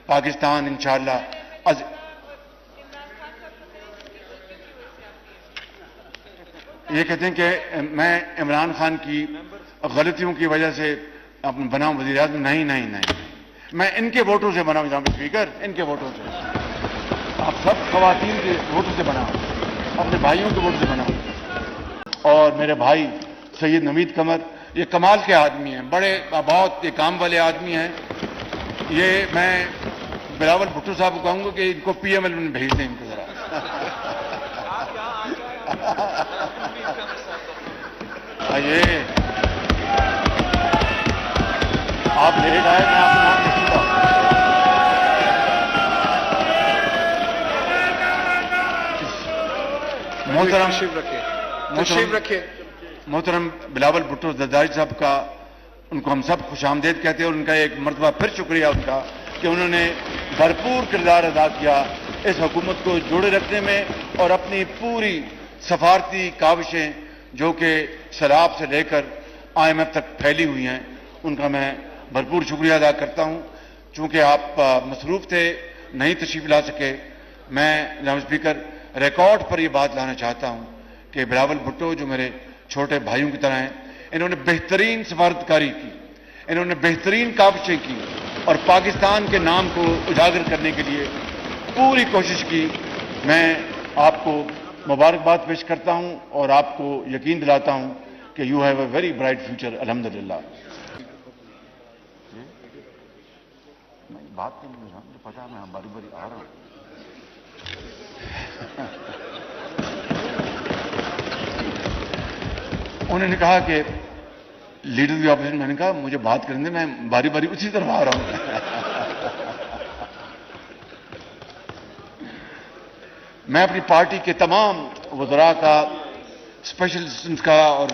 پاکستان انشاءاللہ یہ کہتے ہیں کہ میں عمران خان کی غلطیوں کی وجہ سے بنا ہوں وزیر اعظم. نہیں نہیں نہیں، میں ان کے ووٹوں سے بنا ہوں جناب اسپیکر، ان کے ووٹوں سے. آپ سب خواتین کے ووٹوں سے بنا ہوں، اپنے بھائیوں کے ووٹ سے بنا ہوں. اور میرے بھائی سید نوید قمر یہ کمال کے آدمی ہیں، بڑے بہت یہ کام والے آدمی ہیں. یہ میں بلاول بھٹو صاحب کو کہوں گا کہ ان کو پی ایم ایل میں بھیج دیں ان کو ذرا. آئیے آپ لیٹ آئے، میں آپ نام لکھوں گا. محترم بلاول بھٹو زرداری صاحب کا ان کو ہم سب خوش آمدید کہتے ہیں، اور ان کا ایک مرتبہ پھر شکریہ ان کا کہ انہوں نے بھرپور کردار ادا کیا اس حکومت کو جوڑے رکھنے میں، اور اپنی پوری سفارتی کاوشیں جو کہ سیلاب سے لے کر IMF تک پھیلی ہوئی ہیں ان کا میں بھرپور شکریہ ادا کرتا ہوں. چونکہ آپ مصروف تھے نہیں تشریف لا سکے، میں جناب اسپیکر ریکارڈ پر یہ بات لانا چاہتا ہوں کہ بلاول بھٹو جو میرے چھوٹے بھائیوں کی طرح ہیں، انہوں نے بہترین سفارتکاری کی، انہوں نے بہترین کاوشیں کی، اور پاکستان کے نام کو اجاگر کرنے کے لیے پوری کوشش کی. میں آپ کو مبارکباد پیش کرتا ہوں اور آپ کو یقین دلاتا ہوں کہ you have a very bright future الحمدللہ. بات تو مجھے پتا ہے، میں باری باری آ رہا ہوں. انہوں نے کہا کہ لیڈر دی اپوزیشن، میں نے کہا مجھے بات کرنے دیں، میں باری باری اسی طرف آ رہا ہوں. میں اپنی پارٹی کے تمام وزراء کا، اسپیشل اسسٹنٹس کا اور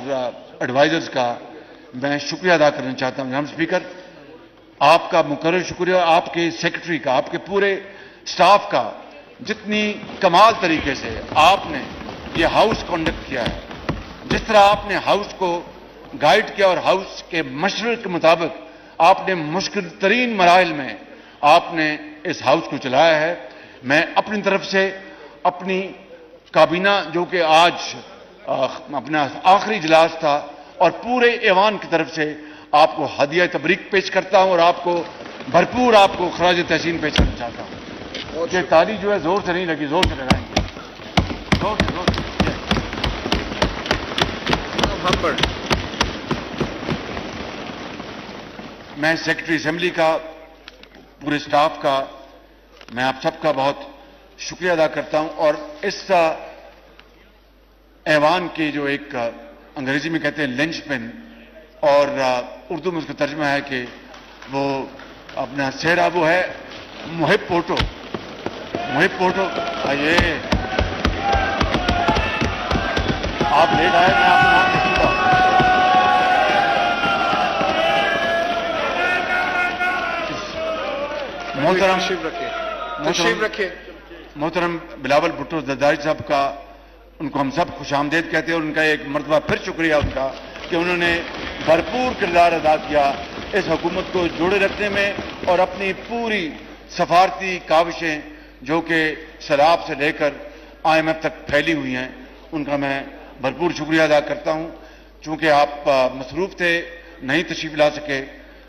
ایڈوائزرز کا میں شکریہ ادا کرنا چاہتا ہوں. جناب اسپیکر، آپ کا مکرر شکریہ، آپ کے سیکرٹری کا، آپ کے پورے سٹاف کا، جتنی کمال طریقے سے آپ نے یہ ہاؤس کنڈکٹ کیا ہے، جس طرح آپ نے ہاؤس کو گائیڈ کیا اور ہاؤس کے مشورے کے مطابق آپ نے مشکل ترین مراحل میں آپ نے اس ہاؤس کو چلایا ہے. میں اپنی طرف سے اپنی کابینہ جو کہ آج اپنا آخری اجلاس تھا، اور پورے ایوان کی طرف سے آپ کو ہدیہ تبریک پیش کرتا ہوں، اور آپ کو بھرپور آپ کو خراج تحسین پیش کرنا چاہتا ہوں. یہ تالی جو ہے زور سے نہیں لگی، زور سے لگائیں گے، زور سے زور سے. میں سیکرٹری اسمبلی کا، پورے سٹاف کا، میں آپ سب کا بہت شکریہ ادا کرتا ہوں. اور اس ایوان کی جو ایک انگریزی میں کہتے ہیں لنچ پن، اور اردو میں اس کا ترجمہ ہے کہ وہ اپنا سہرا وہ ہے محب پوٹو. محب پوٹو، آئیے آپ لیٹ آئے، میں آپ نام لکھوں گا. محترم بلاول بھٹو زرداری صاحب کا ان کو ہم سب خوش آمدید کہتے ہیں، اور ان کا ایک مرتبہ پھر شکریہ ان کا کہ انہوں نے بھرپور کردار ادا کیا اس حکومت کو جوڑے رکھنے میں، اور اپنی پوری سفارتی کاوشیں جو کہ سیلاب سے لے کر IMF تک پھیلی ہوئی ہیں ان کا میں بھرپور شکریہ ادا کرتا ہوں. چونکہ آپ مصروف تھے نہیں تشریف لا سکے،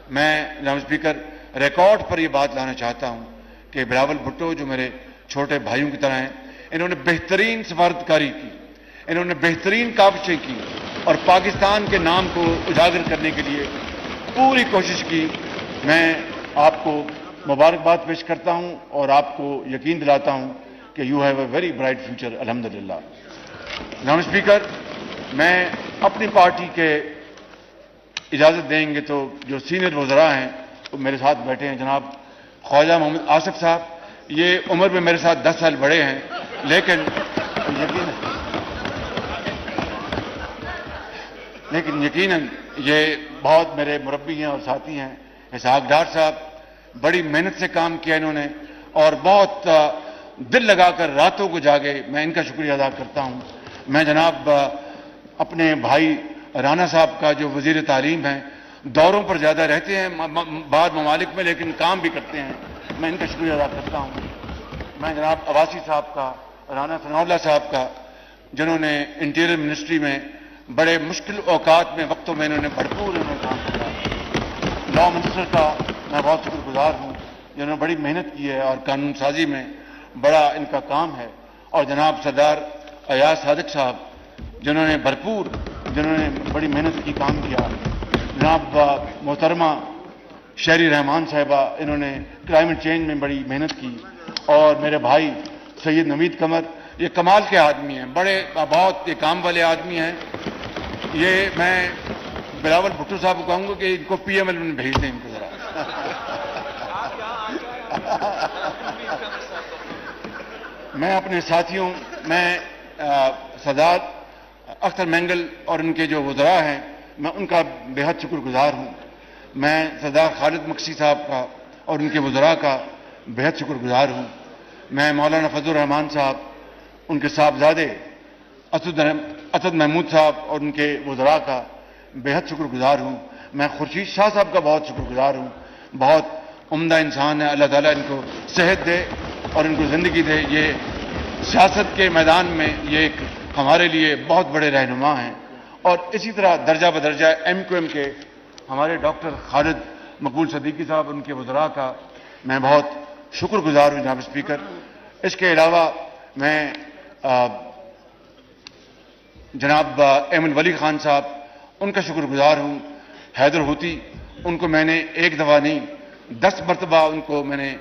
میں جناب اسپیکر ریکارڈ پر یہ بات لانا چاہتا ہوں کہ بلاول بھٹو جو میرے چھوٹے بھائیوں کی طرح ہیں، انہوں نے بہترین سفارتکاری کی، انہوں نے بہترین کاوشیں کی، اور پاکستان کے نام کو اجاگر کرنے کے لیے پوری کوشش کی. میں آپ کو مبارکباد پیش کرتا ہوں اور آپ کو یقین دلاتا ہوں کہ you have a very bright future الحمدللہ. جناب اسپیکر، میں اپنی پارٹی کے اجازت دیں گے تو جو سینئر وزراء ہیں وہ میرے ساتھ بیٹھے ہیں. جناب خواجہ محمد آصف صاحب، یہ عمر میں میرے ساتھ 10 سال بڑے ہیں، لیکن یقیناً یہ بہت میرے مربی ہیں اور ساتھی ہیں. اسحاق ڈار صاحب، بڑی محنت سے کام کیا انہوں نے، اور بہت دل لگا کر راتوں کو جاگے، میں ان کا شکریہ ادا کرتا ہوں. میں جناب اپنے بھائی رانا صاحب کا جو وزیر تعلیم ہیں، دوروں پر زیادہ رہتے ہیں بعض ممالک میں، لیکن کام بھی کرتے ہیں. میں ان کا شکریہ ادا کرتا ہوں. میں جناب عباسی صاحب کا، رانا ثناء اللہ صاحب کا، جنہوں نے انٹیریئر منسٹری میں بڑے مشکل اوقات میں، وقتوں میں انہوں نے بھرپور کام کیا. لا منسٹر کا میں بہت شکر گزار ہوں، جنہوں نے بڑی محنت کی ہے اور قانون سازی میں بڑا ان کا کام ہے. اور جناب سردار ایاز صادق صاحب، جنہوں نے بڑی محنت کی کام کیا. جناب محترمہ شہری رحمان صاحبہ، انہوں نے کلائمیٹ چینج میں بڑی محنت کی. اور میرے بھائی سید نوید قمر، یہ کمال کے آدمی ہیں، بہت یہ کام والے آدمی ہیں. یہ میں بلاول بھٹو صاحب کو کہوں گا کہ ان کو پی ایم ایل میں بھیج دیں ان کو ذرا. میں اپنے ساتھیوں، میں سردار اختر مینگل اور ان کے جو وزراء ہیں، میں ان کا بے حد شکر گزار ہوں. میں سردار خالد مکسی صاحب کا اور ان کے وزراء کا بے حد شکر گزار ہوں. میں مولانا فضل الرحمان صاحب، ان کے صاحبزادے اسد محمود صاحب اور ان کے وزراء کا بے حد شکر گزار ہوں. میں خورشید شاہ صاحب کا بہت شکر گزار ہوں. بہت عمدہ انسان ہے، اللہ تعالیٰ ان کو صحت دے اور ان کو زندگی دے. یہ سیاست کے میدان میں یہ ایک ہمارے لیے بہت بڑے رہنما ہیں. اور اسی طرح درجہ بدرجہ ایم کیو ایم کے ہمارے ڈاکٹر خالد مقبول صدیقی صاحب، ان کے وزراء کا میں بہت شکر گزار ہوں جناب اسپیکر. اس کے علاوہ میں جناب احمد ولی خان صاحب، ان کا شکر گزار ہوں. حیدر ہوتی، ان کو میں نے ایک دفعہ نہیں 10 مرتبہ ان کو میں نے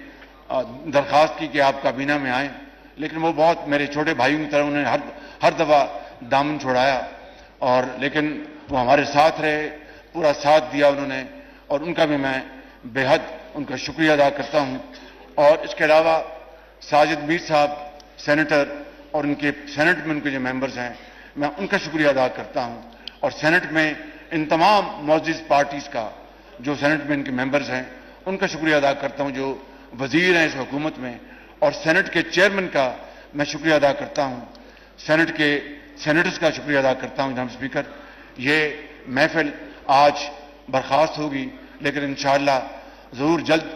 درخواست کی کہ آپ کابینہ میں آئیں، لیکن وہ بہت میرے چھوٹے بھائیوں کی طرح انہوں نے ہر دفعہ دامن چھوڑایا. اور لیکن وہ ہمارے ساتھ رہے، پورا ساتھ دیا انہوں نے، اور ان کا بھی میں بے حد ان کا شکریہ ادا کرتا ہوں. اور اس کے علاوہ ساجد میر صاحب سینیٹر اور ان کے سینٹ میں ان کے جو ممبرز ہیں، میں ان کا شکریہ ادا کرتا ہوں. اور سینٹ میں ان تمام معزز پارٹیز کا جو سینٹ میں ان کے ممبرز ہیں، ان کا شکریہ ادا کرتا ہوں، جو وزیر ہیں اس حکومت میں. اور سینٹ کے چیئرمین کا میں شکریہ ادا کرتا ہوں. سینٹ کے سینیٹرز کا شکریہ ادا کرتا ہوں جناب اسپیکر. یہ محفل آج برخاست ہوگی، لیکن انشاءاللہ ضرور جلد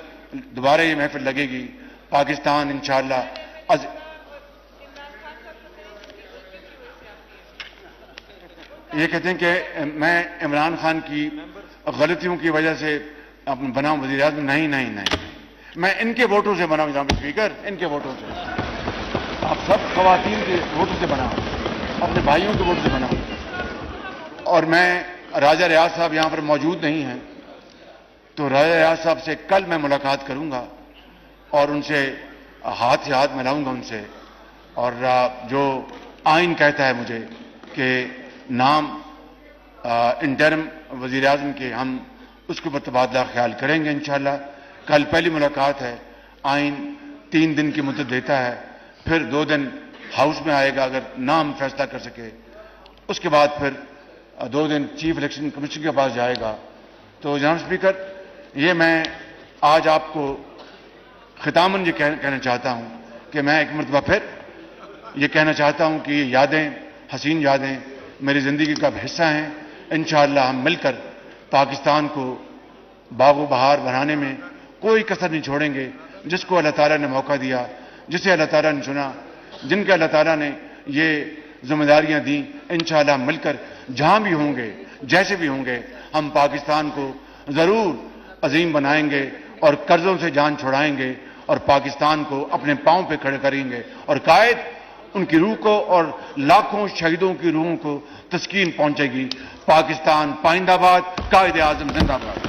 دوبارہ یہ محفل لگے گی. پاکستان انشاءاللہ یہ کہتے ہیں کہ میں عمران خان کی غلطیوں کی وجہ سے بنا ہوں وزیر اعظم. نہیں، میں ان کے ووٹوں سے بنا ہوں جناب اسپیکر، ان کے ووٹوں سے. آپ سب خواتین کے ووٹوں سے بنا ہوں، اپنے بھائیوں کے ووٹ سے بنا ہوں. اور میں راجہ ریاض صاحب یہاں پر موجود نہیں ہیں، تو راجہ ریاض صاحب سے کل میں ملاقات کروں گا اور ان سے ہاتھ سے ہاتھ ملاؤں گا ان سے. اور جو آئین کہتا ہے مجھے کہ نام انٹرم وزیر اعظم کے، ہم اس کے اوپر تبادلہ خیال کریں گے انشاءاللہ. کل پہلی ملاقات ہے. آئین 3 دن کی مدت دیتا ہے، پھر 2 دن ہاؤس میں آئے گا اگر نام فیصلہ کر سکے. اس کے بعد پھر 2 دن چیف الیکشن کمیشن کے پاس جائے گا. تو جناب اسپیکر، یہ میں آج آپ کو ختاماً یہ کہنا چاہتا ہوں کہ میں ایک مرتبہ پھر یہ کہنا چاہتا ہوں کہ یہ یادیں، حسین یادیں میری زندگی کا حصہ ہیں. انشاءاللہ ہم مل کر پاکستان کو باغ و بہار بنانے میں کوئی کسر نہیں چھوڑیں گے. جس کو اللہ تعالیٰ نے موقع دیا، جسے اللہ تعالیٰ نے چنا، جن کے اللہ تعالیٰ نے یہ ذمہ داریاں دیں، انشاءاللہ ہم مل کر جہاں بھی ہوں گے، جیسے بھی ہوں گے، ہم پاکستان کو ضرور عظیم بنائیں گے اور قرضوں سے جان چھڑائیں گے اور پاکستان کو اپنے پاؤں پہ کھڑے کریں گے. اور قائد ان کی روح کو اور لاکھوں شہیدوں کی روحوں کو تسکین پہنچے گی. پاکستان پائندہ باد، قائد اعظم زندہ باد.